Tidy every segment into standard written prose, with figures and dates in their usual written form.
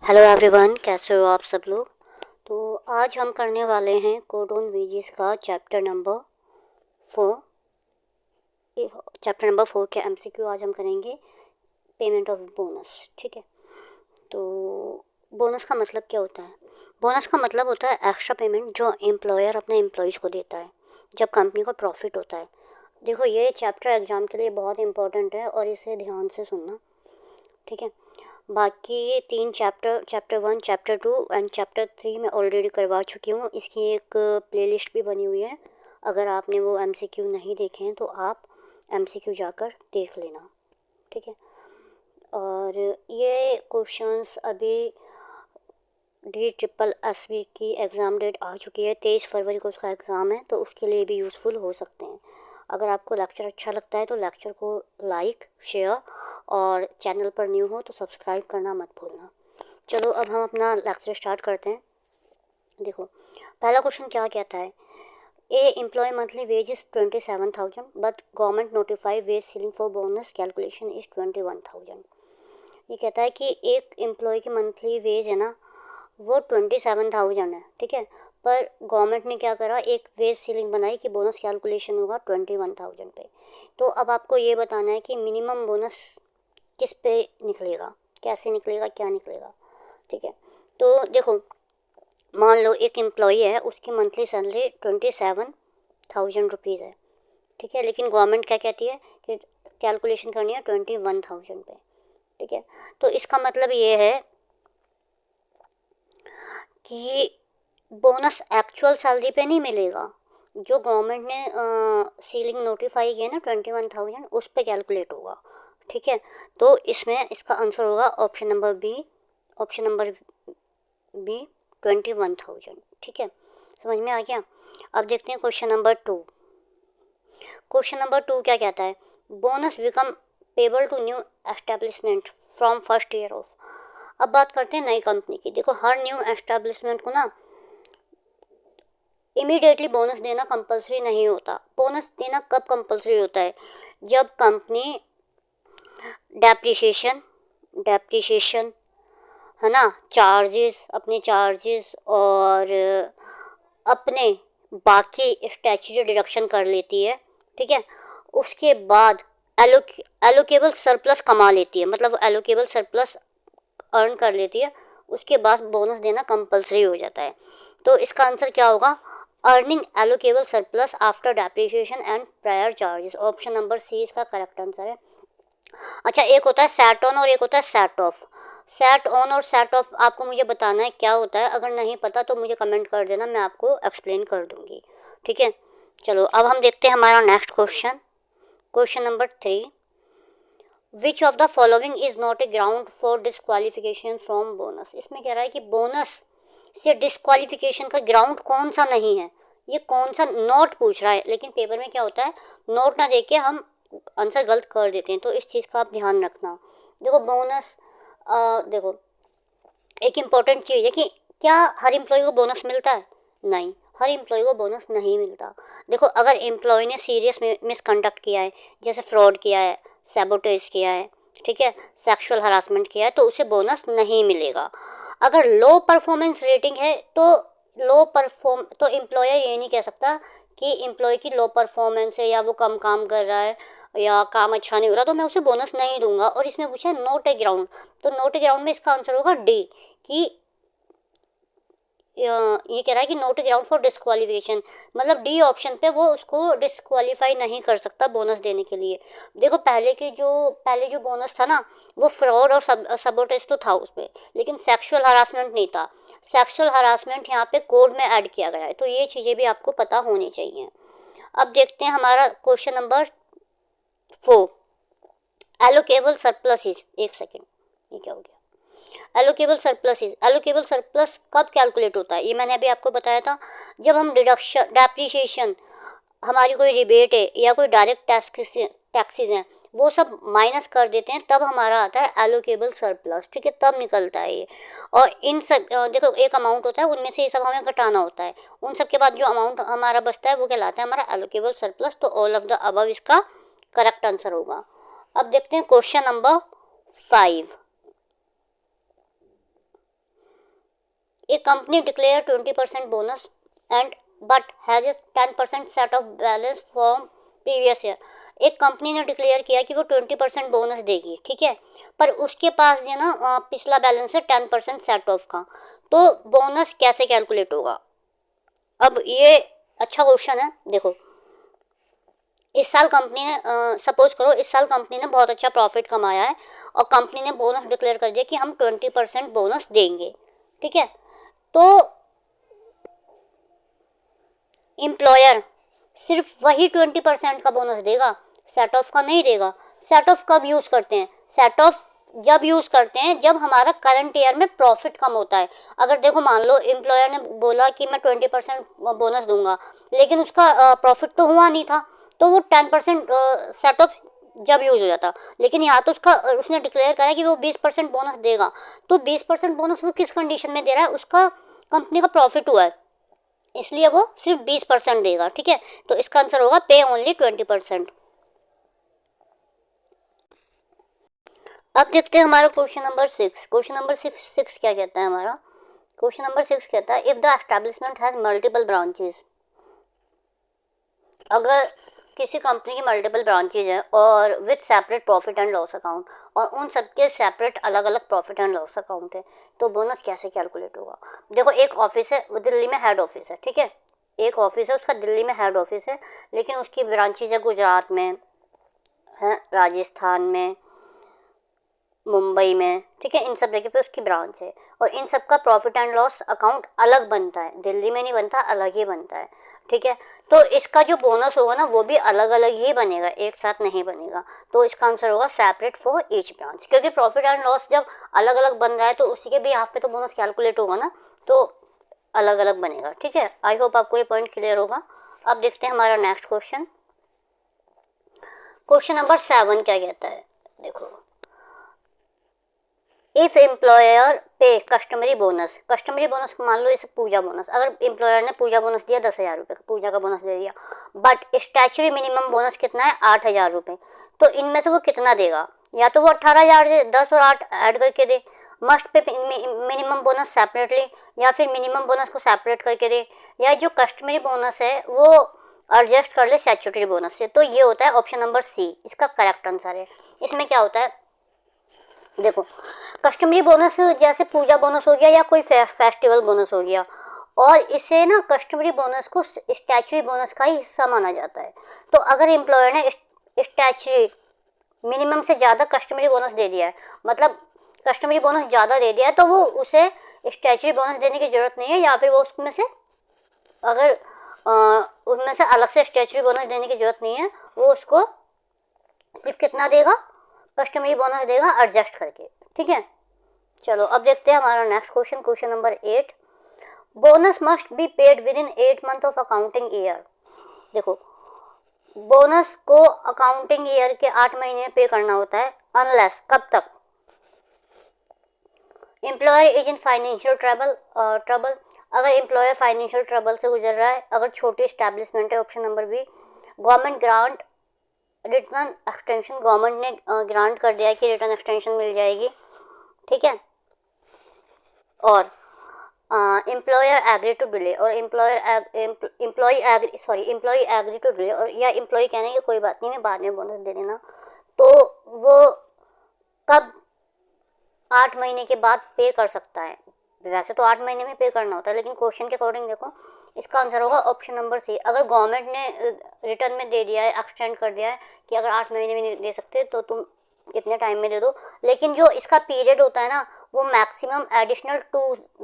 Hello everyone, कैसे हो आप सब लोग। तो आज हम करने वाले हैं कोड ऑन वेजेस का फोर चैप्टर नंबर 4 के एमसीक्यू। आज हम करेंगे पेमेंट ऑफ बोनस। ठीक है, तो बोनस का मतलब क्या होता है? बोनस का मतलब होता है एक्स्ट्रा पेमेंट जो एम्प्लॉयर अपने एम्प्लॉयज़ को देता है जब कंपनी को प्रॉफिट होता है। देखो, ये चैप्टर एग्ज़ाम के लिए बहुत इंपॉर्टेंट है और इसे ध्यान से सुनना। ठीक है, बाकी तीन चैप्टर 1, चैप्टर 2 एंड चैप्टर 3 मैं ऑलरेडी करवा चुकी हूँ। इसकी एक प्लेलिस्ट भी बनी हुई है। अगर आपने वो एमसीक्यू नहीं देखे हैं तो आप एमसीक्यू जाकर देख लेना। ठीक है, और ये क्वेश्चंस अभी DSSB की एग्ज़ाम डेट आ चुकी है, 23 फरवरी को उसका एग्ज़ाम है, तो उसके लिए भी यूज़फुल हो सकते हैं। अगर आपको लेक्चर अच्छा लगता है तो लेक्चर को लाइक, शेयर और चैनल पर न्यू हो तो सब्सक्राइब करना मत भूलना। चलो अब हम अपना लेक्चर स्टार्ट करते हैं। देखो, पहला क्वेश्चन क्या कहता है? A employ monthly wage is 27,000 but government notify wage ceiling for bonus calculation is 21,000। ये कहता है कि एक एम्प्लॉय की मंथली वेज है ना, वो 27,000 है। ठीक है, पर गवर्नमेंट ने क्या करा, एक वेज सीलिंग बनाई कि बोनस कैलकुलेशन होगा 21,000 पे। तो अब आपको ये बताना है कि मिनिमम बोनस किस पे निकलेगा, कैसे निकलेगा, क्या निकलेगा। ठीक है, तो देखो, मान लो एक एम्प्लॉई है, उसकी मंथली सैलरी 27,000 रुपीज़ है। ठीक है, लेकिन गवर्नमेंट क्या कहती है कि कैलकुलेशन करनी है 21,000 पे। ठीक है, तो इसका मतलब ये है कि बोनस एक्चुअल सैलरी पे नहीं मिलेगा। जो गवर्नमेंट ने सीलिंग नोटिफाई किया ना 21,000, उस पे कैलकुलेट होगा। ठीक है, तो इसमें इसका आंसर होगा ऑप्शन नंबर बी 21,000। ठीक है, समझ में आ गया। अब देखते हैं क्वेश्चन नंबर 2। क्वेश्चन नंबर 2 क्या कहता है? Bonus become payable to new establishment from first year of. अब बात करते हैं नई कंपनी की। देखो, हर न्यू एस्टेब्लिशमेंट को ना इमीडिएटली बोनस देना कंपलसरी नहीं होता। बोनस देना कब कंपलसरी होता है? जब कंपनी डेप्रिसिएशन है ना, अपने चार्जेस और अपने बाकी स्टैट्यूटरी डिडक्शन कर लेती है। ठीक है, उसके बाद एलोकेबल सरप्लस कमा लेती है, मतलब एलोकेबल सरप्लस अर्न कर लेती है। उसके बाद बोनस देना कंपलसरी हो जाता है। तो इसका आंसर क्या होगा? Earning allocable surplus after depreciation and prior charges. Option number C इसका करेक्ट आंसर है। अच्छा, एक होता है सेट ऑन और एक होता है सेट ऑफ। सेट ऑन और सेट ऑफ आपको मुझे बताना है क्या होता है। अगर नहीं पता तो मुझे कमेंट कर देना, मैं आपको एक्सप्लेन कर दूंगी। ठीक है, चलो अब हम देखते हैं हमारा next question. Question number 3, which of the following is not a ground for disqualification from bonus. इसमें कह रहा है कि बोनस से डिस्क्वालिफिकेशन का ग्राउंड कौन सा नहीं है। ये कौन सा नोट पूछ रहा है, लेकिन पेपर में क्या होता है, नोट ना देके हम आंसर गलत कर देते हैं, तो इस चीज़ का आप ध्यान रखना। देखो, बोनस देखो, एक इम्पॉर्टेंट चीज़ है कि क्या हर एम्प्लॉय को बोनस मिलता है? नहीं, हर एम्प्लॉय को बोनस नहीं मिलता। देखो, अगर एम्प्लॉय ने सीरियस मिसकंडक्ट किया है, जैसे फ्रॉड किया है, सैबोटेज किया है, ठीक है, सेक्सुअल हरासमेंट किया है, तो उसे बोनस नहीं मिलेगा। अगर लो परफॉर्मेंस रेटिंग है तो एम्प्लॉयर ये नहीं कह सकता कि एम्प्लॉय की लो परफॉर्मेंस है या वो कम काम कर रहा है या काम अच्छा नहीं हो रहा तो मैं उसे बोनस नहीं दूंगा। और इसमें पूछा है नोट ए ग्राउंड, तो नोट ए ग्राउंड में इसका आंसर होगा डी, कि ये कह रहा है कि नोट ग्राउंड फॉर डिस्क्वालिफिकेशन, मतलब डी ऑप्शन पे वो उसको डिस्क्वालीफाई नहीं कर सकता बोनस देने के लिए। देखो, पहले जो बोनस था ना, वो फ्रॉड और सबोटेज तो था उसमें, लेकिन सेक्सुअल हरासमेंट नहीं था। सेक्सुअल हरासमेंट यहाँ पे कोड में ऐड किया गया है, तो ये चीज़ें भी आपको पता होनी चाहिए। अब देखते हैं हमारा question number 4, allocable surplus is, एक सेकेंड, ये क्या हो गया? एलोकेबल सरप्लस कब कैलकुलेट होता है? ये मैंने अभी आपको बताया था, जब हम डेप्रिसिएशन, हमारी कोई रिबेट है या कोई डायरेक्ट टैक्सेस हैं, वो सब माइनस कर देते हैं, तब हमारा आता है एलोकेबल सरप्लस। ठीक है, तब निकलता है ये। और इन सब देखो, एक अमाउंट होता है, उनमें से ये सब हमें घटाना होता है। उन सब के बाद जो अमाउंट हमारा बचता है वो कहलाता है हमारा एलोकेबल सरप्लस। तो ऑल ऑफ द अबव इसका करेक्ट आंसर होगा। अब देखते हैं question number 5। A company declare 20% bonus and but has a 10% set of balance from previous year। एक कंपनी ने डिक्लेयर किया कि वो 20% बोनस देगी, ठीक है, पर उसके पास जो ना पिछला बैलेंस है 10% सेट ऑफ का, तो बोनस कैसे कैलकुलेट होगा। अब ये अच्छा क्वेश्चन है। देखो, इस साल कंपनी ने सपोज करो इस साल कंपनी ने बहुत अच्छा प्रॉफिट कमाया है और कंपनी ने बोनस डिक्लेयर कर दिया कि हम 20% बोनस देंगे, ठीक है। तो एम्प्लॉयर सिर्फ वही 20% का बोनस देगा, सेट ऑफ का नहीं देगा। सेट ऑफ कब यूज़ करते हैं, सेट ऑफ जब यूज़ करते हैं जब हमारा करंट ईयर में प्रॉफिट कम होता है। अगर देखो मान लो एम्प्लॉयर ने बोला कि मैं 20% बोनस दूंगा, लेकिन उसका प्रॉफिट तो हुआ नहीं था, तो वो 10% सेट ऑफ जब यूज़ हो जाता। लेकिन यहाँ तो उसने डिक्लेयर करा कि वो 20% बोनस देगा, तो 20% बोनस वो किस कंडीशन में दे रहा है, उसका कंपनी का प्रॉफिट हुआ है, इसलिए वो सिर्फ 20% देगा, ठीक है। तो इसका आंसर होगा पे ओनली 20%। अब देखते हैं हमारा क्वेश्चन नंबर 6। क्वेश्चन नंबर 6 क्या कहता है हमारा। क्वेश्चन नंबर 6 कहता है if the establishment has multiple branches. अगर किसी कंपनी की मल्टीपल ब्रांचेज है और with separate profit and loss account, और उन सबके सेपरेट अलग अलग प्रॉफिट एंड लॉस अकाउंट है, तो बोनस कैसे कैलकुलेट होगा। देखो, एक ऑफिस है, वो दिल्ली में हेड ऑफिस है, ठीक है, एक ऑफिस है उसका दिल्ली में हेड ऑफिस है, लेकिन उसकी ब्रांचेज है गुजरात में, है राजस्थान में, मुंबई में, ठीक है, इन सब जगह पे उसकी ब्रांच है, और इन सब का प्रॉफिट एंड लॉस अकाउंट अलग बनता है, दिल्ली में नहीं बनता, अलग ही बनता है, ठीक है। तो इसका जो बोनस होगा ना वो भी अलग अलग ही बनेगा, एक साथ नहीं बनेगा। तो इसका आंसर होगा सेपरेट फॉर ईच ब्रांच, क्योंकि प्रॉफिट एंड लॉस जब अलग अलग बन रहा है तो उसी के भी यहाँ पे तो बोनस कैलकुलेट होगा ना, तो अलग अलग बनेगा, ठीक है। आई होप आपको ये पॉइंट क्लियर होगा। अब देखते हैं हमारा नेक्स्ट क्वेश्चन। क्वेश्चन नंबर 7 क्या कहता है। देखो, इफ एम्प्लॉयर पे कस्टमरी बोनस, कस्टमरी बोनस मान लो इसे पूजा बोनस, अगर एम्प्लॉयर ने पूजा बोनस दिया 10,000 रुपये का, पूजा का बोनस दे दिया, बट स्टैचुरी मिनिमम बोनस कितना है 8,000 रुपये, तो इनमें से वो कितना देगा, या तो वो 18,000 दे, 10 और 8 ऐड करके दे, must pay minimum bonus separately, या फिर मिनिमम बोनस को सेपरेट करके दे, या जो कस्टमरी बोनस है वो एडजस्ट कर ले स्टैचुटरी बोनस से। तो ये होता है ऑप्शन नंबर सी, इसका करेक्ट आंसर है। इसमें क्या होता है, देखो, कस्टमरी बोनस जैसे पूजा बोनस हो गया या कोई फेस्टिवल बोनस हो गया, और इसे ना कस्टमरी बोनस को स्टैचुरी बोनस का ही हिस्सा माना जाता है। तो अगर एम्प्लॉयर ने स्टैचुरी मिनिमम से ज़्यादा कस्टमरी बोनस दे दिया है, मतलब कस्टमरी बोनस ज़्यादा दे दिया है, तो वो उसे स्टैचुरी बोनस देने की ज़रूरत नहीं है, या फिर वो उसमें से अगर उनमें से अलग से स्टैचुरी बोनस देने की ज़रूरत नहीं है, वो उसको सिर्फ कितना देगा, कस्टमरी बोनस देगा एडजस्ट करके, ठीक है। चलो अब देखते हैं हमारा next question, question number 8। Bonus must be paid with in 8 month of accounting year. देखो, बोनस को अकाउंटिंग ईयर के 8 महीने पे करना होता है, अनलेस कब तक, employer is in financial trouble, अगर एम्प्लॉयर फाइनेंशियल ट्रबल से गुजर रहा है, अगर छोटी स्टैब्लिशमेंट है, option number B, government grant return extension, government ने ग्रांट कर दिया है कि रिटर्न एक्सटेंशन मिल जाएगी, ठीक है, और एम्प्लॉयर एग्री टू डिले, और एम्प्लॉय एग्री टू डिले, और या एम्प्लॉय कहने की कोई बात नहीं, मैं बाद में बोनस दे देना, तो वो कब 8 महीने के बाद पे कर सकता है। वैसे तो 8 महीने में पे करना होता है, लेकिन क्वेश्चन के अकॉर्डिंग देखो, इसका आंसर होगा ऑप्शन नंबर सी। अगर गवर्नमेंट ने रिटर्न में दे दिया है, एक्सटेंड कर दिया है कि अगर 8 महीने में नहीं दे सकते तो तुम इतने टाइम में दे दो, लेकिन जो इसका पीरियड होता है ना वो मैक्सिमम एडिशनल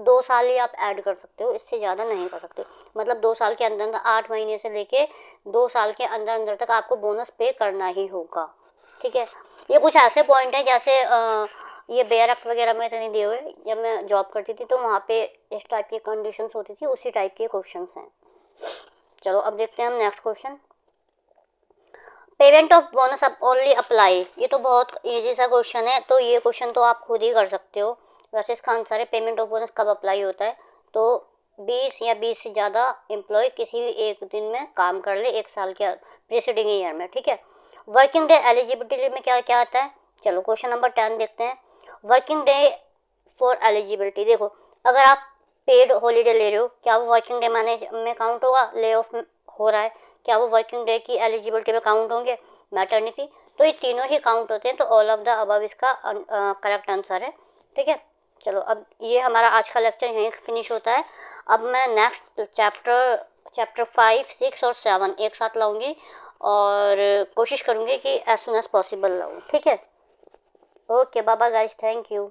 2 साल ही आप ऐड कर सकते हो, इससे ज़्यादा नहीं कर सकते। मतलब 2 साल के अंदर, 8 महीने से लेके 2 साल के अंदर अंदर तक आपको बोनस पे करना ही होगा, ठीक है। ये कुछ ऐसे पॉइंट हैं जैसे ये बेयर एक्ट वगैरह में तो नहीं दिए हुए, जब मैं जॉब करती थी तो वहाँ पे इस टाइप की कंडीशंस होती थी, उसी टाइप के क्वेश्चंस हैं। चलो अब देखते हैं हम next question. Payment of bonus अब ओनली अप्लाई, ये तो बहुत ईजी सा क्वेश्चन है, तो ये क्वेश्चन तो आप खुद ही कर सकते हो। वैसे इसका आंसर है पेमेंट ऑफ बोनस कब अप्लाई होता है, तो 20 या 20 से ज़्यादा एम्प्लॉय किसी भी एक दिन में काम कर ले 1 साल के प्रीसीडिंग ईयर में, ठीक है। वर्किंग डे एलिजिबिलिटी में क्या क्या आता है, चलो क्वेश्चन नंबर 10 देखते हैं। वर्किंग डे फॉर एलिजिबिलिटी, देखो अगर आप पेड हॉलीडे ले रहे हो, क्या वो वर्किंग डे में काउंट होगा? ले ऑफ हो रहा है, क्या वो वर्किंग डे की एलिजिबिलिटी में काउंट होंगे? मैटरनिटी। तो ये तीनों ही काउंट होते हैं, तो ऑल ऑफ द अबव इसका करेक्ट आंसर है। ठीक है, चलो अब ये हमारा आज का लेक्चर यहीं फिनिश होता है। अब मैं नेक्स्ट चैप्टर 5, 6 और 7 एक साथ लाऊंगी और कोशिश करूंगी कि एज सुन एज पॉसिबल लाऊं। ठीक है, okay, bye bye guys, thank you.